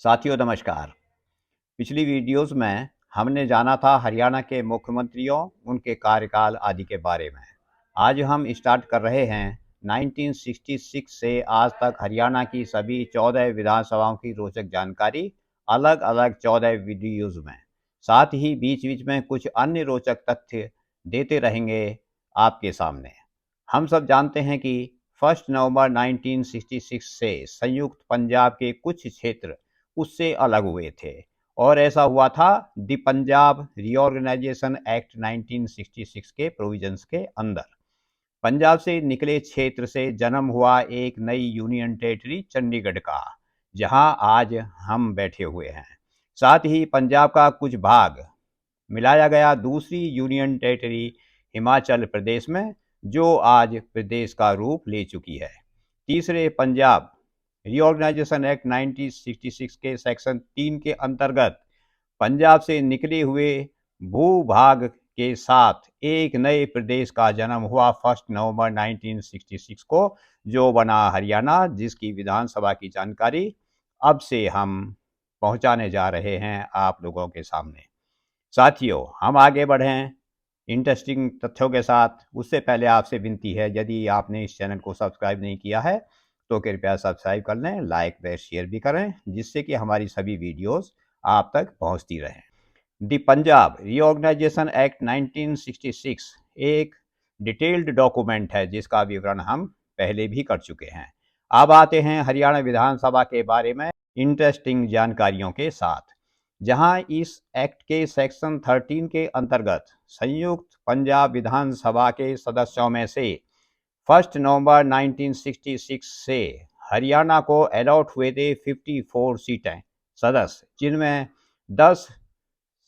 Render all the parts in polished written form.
साथियों नमस्कार। पिछली वीडियोस में हमने जाना था हरियाणा के मुख्यमंत्रियों, उनके कार्यकाल आदि के बारे में। आज हम स्टार्ट कर रहे हैं 1966 से आज तक हरियाणा की सभी 14 विधानसभाओं की रोचक जानकारी अलग अलग 14 वीडियोस में। साथ ही बीच बीच में कुछ अन्य रोचक तथ्य देते रहेंगे आपके सामने। हम सब जानते हैं कि 1 नवंबर 1966 से संयुक्त पंजाब के कुछ क्षेत्र उससे अलग हुए थे और ऐसा हुआ था द पंजाब रीऑर्गेनाइजेशन एक्ट 1966 के प्रोविजंस के अंदर। पंजाब से निकले क्षेत्र से जन्म हुआ एक नई यूनियन टेरिटरी चंडीगढ़ का, जहां आज हम बैठे हुए हैं। साथ ही पंजाब का कुछ भाग मिलाया गया दूसरी यूनियन टेरिटरी हिमाचल प्रदेश में, जो आज प्रदेश का रूप ले चुकी है। तीसरे पंजाब रीऑर्गेनाइजेशन एक्ट 1966 के सेक्शन 3 के अंतर्गत पंजाब से निकले हुए भूभाग के साथ एक नए प्रदेश का जन्म हुआ 1 नवंबर 1966 को, जो बना हरियाणा, जिसकी विधानसभा की जानकारी अब से हम पहुंचाने जा रहे हैं आप लोगों के सामने। साथियों, हम आगे बढ़ें इंटरेस्टिंग तथ्यों के साथ। उससे पहले आपसे विनती है, यदि आपने इस चैनल को सब्सक्राइब नहीं किया है तो कृपया सब्सक्राइब कर लें, लाइक व शेयर भी करें, जिससे कि हमारी सभी वीडियोस आप तक पहुंचती रहें। द पंजाब रीऑर्गेनाइजेशन एक्ट 1966 एक डिटेल्ड डॉक्यूमेंट है, जिसका विवरण हम पहले भी कर चुके हैं। अब आते हैं हरियाणा विधानसभा के बारे में इंटरेस्टिंग जानकारियों के साथ, जहां इस एक्ट के सेक्शन 13 के अंतर्गत संयुक्त पंजाब विधानसभा के सदस्यों में से 1 नवंबर 1966 से हरियाणा को अलॉट हुए थे 54 सीटें सदस्य, जिनमें 10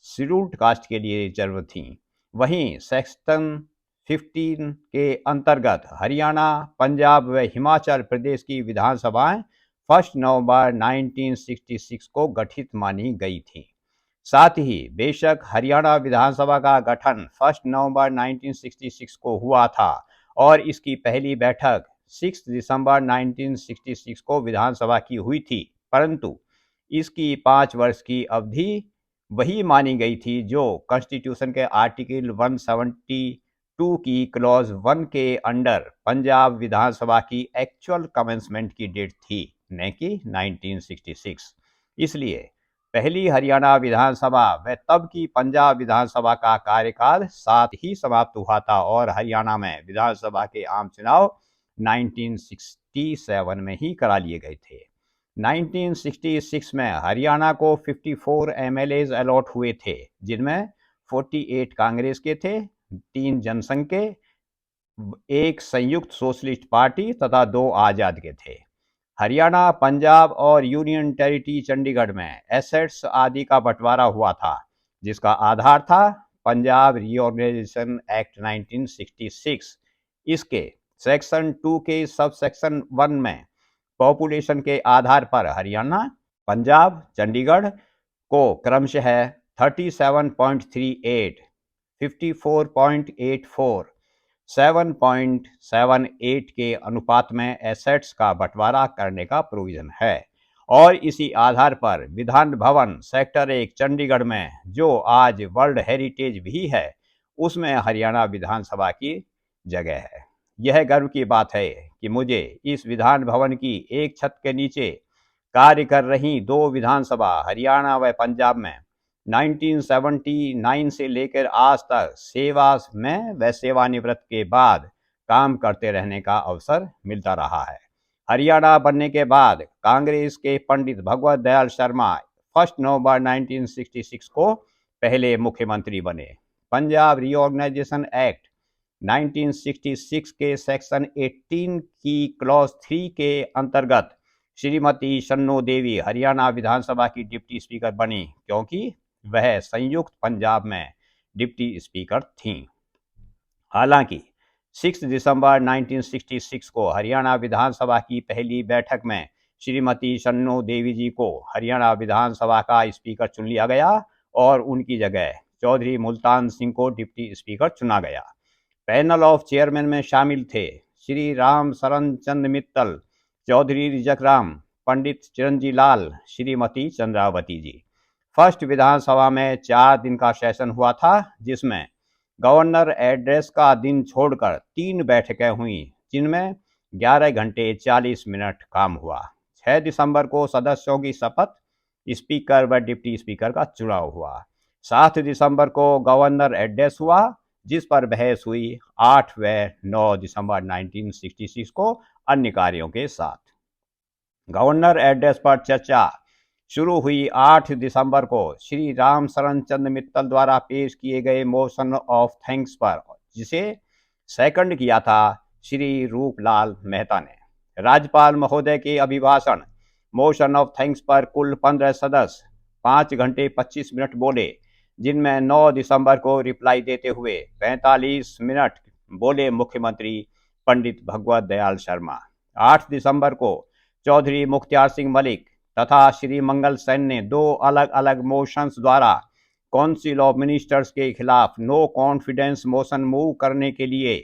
शेड्यूल्ड कास्ट के लिए रिजर्व थीं। वहीं सेक्शन 15 के अंतर्गत हरियाणा, पंजाब व हिमाचल प्रदेश की विधानसभाएं 1 नवंबर 1966 को गठित मानी गई थीं। साथ ही बेशक हरियाणा विधानसभा का गठन 1 नवंबर 1966 को हुआ था और इसकी पहली बैठक 6 दिसंबर 1966 को विधानसभा की हुई थी, परंतु इसकी 5 वर्ष की अवधि वही मानी गई थी जो कॉन्स्टिट्यूशन के आर्टिकल 172 की क्लॉज 1 के अंडर पंजाब विधानसभा की एक्चुअल कमेंसमेंट की डेट थी, न कि 1966। इसलिए पहली हरियाणा विधानसभा व तब की पंजाब विधानसभा का कार्यकाल साथ ही समाप्त हुआ था और हरियाणा में विधानसभा के आम चुनाव 1967 में ही करा लिए गए थे। 1966 में हरियाणा को 54 एमएलएज अलॉट हुए थे, जिनमें 48 कांग्रेस के थे, 3 जनसंघ के, एक संयुक्त सोशलिस्ट पार्टी तथा 2 आजाद के थे। हरियाणा, पंजाब और यूनियन टेरिटरी चंडीगढ़ में एसेट्स आदि का बंटवारा हुआ था, जिसका आधार था पंजाब रीऑर्गेनाइजेशन एक्ट 1966। इसके सेक्शन 2 के सब सेक्शन 1 में पॉपुलेशन के आधार पर हरियाणा, पंजाब, चंडीगढ़ को क्रमशः 37.38, 54.84, 7.78 के अनुपात में एसेट्स का बंटवारा करने का प्रोविजन है और इसी आधार पर विधान भवन सेक्टर 1 चंडीगढ़ में, जो आज वर्ल्ड हेरिटेज भी है, उसमें हरियाणा विधानसभा की जगह है। यह गर्व की बात है कि मुझे इस विधान भवन की एक छत के नीचे कार्य कर रही 2 विधानसभा हरियाणा व पंजाब में 1979 से लेकर आज तक सेवा में व सेवानिवृत्त के बाद काम करते रहने का अवसर मिलता रहा है। हरियाणा बनने के बाद कांग्रेस के पंडित भगवत दयाल शर्मा 1 नवंबर 1966 को पहले मुख्यमंत्री बने। पंजाब रीऑर्गेनाइजेशन एक्ट 1966 के सेक्शन 18 की क्लॉज 3 के अंतर्गत श्रीमती शन्नो देवी हरियाणा विधानसभा की डिप्टी स्पीकर बनी, क्योंकि वह संयुक्त पंजाब में डिप्टी स्पीकर थीं। हालांकि 6 दिसंबर 1966 को हरियाणा विधानसभा की पहली बैठक में श्रीमती शन्नो देवी जी को हरियाणा विधानसभा का स्पीकर चुन लिया गया और उनकी जगह चौधरी मुल्तान सिंह को डिप्टी स्पीकर चुना गया। पैनल ऑफ चेयरमैन में शामिल थे श्री राम शरण चंद मित्तल, चौधरी रिजक राम, पंडित चिरंजी लाल श्रीमती चंद्रावती जी। फर्स्ट विधानसभा में 4 दिन का सेशन हुआ था, जिसमें गवर्नर एड्रेस का दिन छोड़कर 3 बैठकें हुई, जिनमें 11 घंटे 40 मिनट काम हुआ। 6 दिसंबर को सदस्यों की शपथ, स्पीकर व डिप्टी स्पीकर का चुनाव हुआ। 7 दिसंबर को गवर्नर एड्रेस हुआ, जिस पर बहस हुई। 8 व 9 दिसंबर 1966 को अन्य कार्यों के साथ। गवर्नर एड्रेस पर चर्चा शुरू हुई 8 दिसंबर को श्री राम शरण चंद्र मित्तल द्वारा पेश किए गए मोशन ऑफ थैंक्स पर, जिसे सेकंड किया था श्री रूपलाल मेहता ने। राज्यपाल महोदय के अभिभाषण मोशन ऑफ थैंक्स पर कुल 15 सदस्य 5 घंटे 25 मिनट बोले, जिनमें 9 दिसंबर को रिप्लाई देते हुए 45 मिनट बोले मुख्यमंत्री पंडित भगवत दयाल शर्मा। 8 दिसंबर को चौधरी मुख्तियार सिंह मलिक तथा श्री मंगल सेन ने 2 अलग अलग मोशंस द्वारा काउंसिल ऑफ मिनिस्टर्स के खिलाफ नो कॉन्फिडेंस मोशन मूव करने के लिए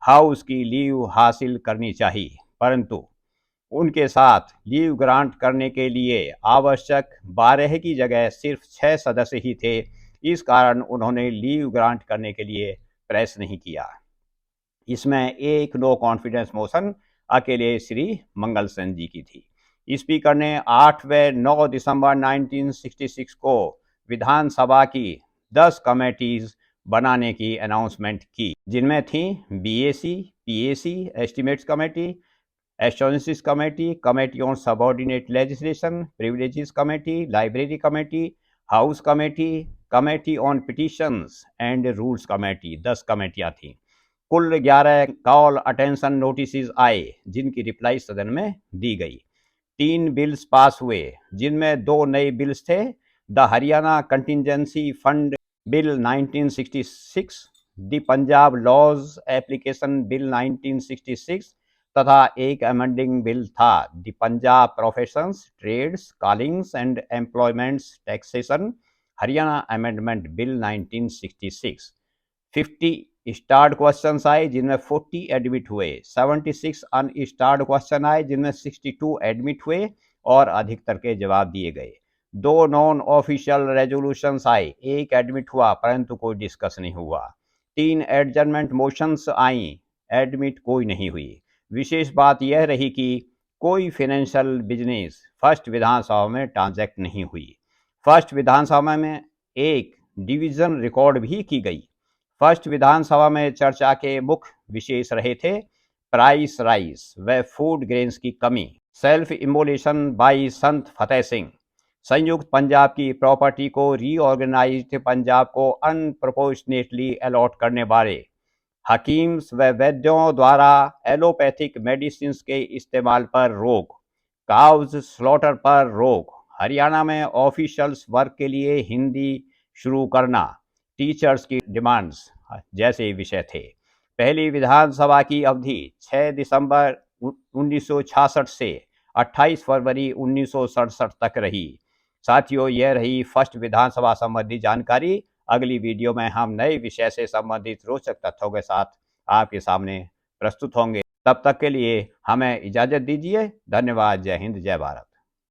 हाउस की लीव हासिल करनी चाहिए, परंतु उनके साथ लीव ग्रांट करने के लिए आवश्यक 12 की जगह सिर्फ 6 सदस्य ही थे। इस कारण उन्होंने लीव ग्रांट करने के लिए प्रेस नहीं किया। इसमें एक नो कॉन्फिडेंस मोशन अकेले श्री मंगल सेन जी की थी। स्पीकर ने 8 व 9 दिसंबर 1966 को विधानसभा की 10 कमेटीज बनाने की अनाउंसमेंट की, जिनमें थी BAC, PAC, estimates committee, assurances committee, committee on subordinate legislation, privileges committee, library committee, house committee, committee on petitions and rules committee. 10 कमेटियां थीं। कुल 11 कॉल अटेंशन नोटिस आए, जिनकी रिप्लाई सदन में दी गई। 3 बिल्स पास हुए, जिनमें 2 नए बिल्स थे, the Haryana contingency fund bill 1966, the Punjab laws application bill 1966 तथा एक अमेंडिंग बिल था, the Punjab professions, trades, callings and employments taxation Haryana amendment bill 1966। 50 starred question आए, जिनमें 40 एडमिट हुए। 76 अनस्टार्ड क्वेश्चन आए, जिनमें 62 एडमिट हुए और अधिकतर के जवाब दिए गए। 2 नॉन ऑफिशियल रेजोल्यूशंस आए, 1 एडमिट हुआ परंतु कोई डिस्कस नहीं हुआ। 3 एडजर्नमेंट मोशंस आई, एडमिट कोई नहीं हुई। विशेष बात यह रही कि कोई फाइनेंशियल बिजनेस फर्स्ट विधानसभा में ट्रांजैक्ट नहीं हुई। फर्स्ट विधानसभा में एक डिवीजन रिकॉर्ड भी की गई। फर्स्ट विधानसभा में चर्चा के मुख्य विशेष रहे थे प्राइस राइस व फूड ग्रेन्स की कमी, सेल्फ इमोलेशन बाई संत फतेह सिंह, संयुक्त पंजाब की प्रॉपर्टी को रीऑर्गेनाइज्ड पंजाब को अनप्रोपोर्शनेटली अलॉट करने बारे, हकीम्स व वैद्यों द्वारा एलोपैथिक मेडिसिन के इस्तेमाल पर रोक, काउज स्लॉटर पर रोक, हरियाणा में ऑफिशियल्स वर्क के लिए हिंदी शुरू करना, टीचर्स की डिमांड्स जैसे विषय थे। पहली विधानसभा की अवधि 6 दिसंबर 1966 से 28 फरवरी 1967 तक रही। साथियों, यह रही फर्स्ट विधानसभा संबंधी जानकारी। अगली वीडियो में हम नए विषय से संबंधित रोचक तथ्यों के साथ आपके सामने प्रस्तुत होंगे। तब तक के लिए हमें इजाजत दीजिए। धन्यवाद। जय हिंद, जय भारत।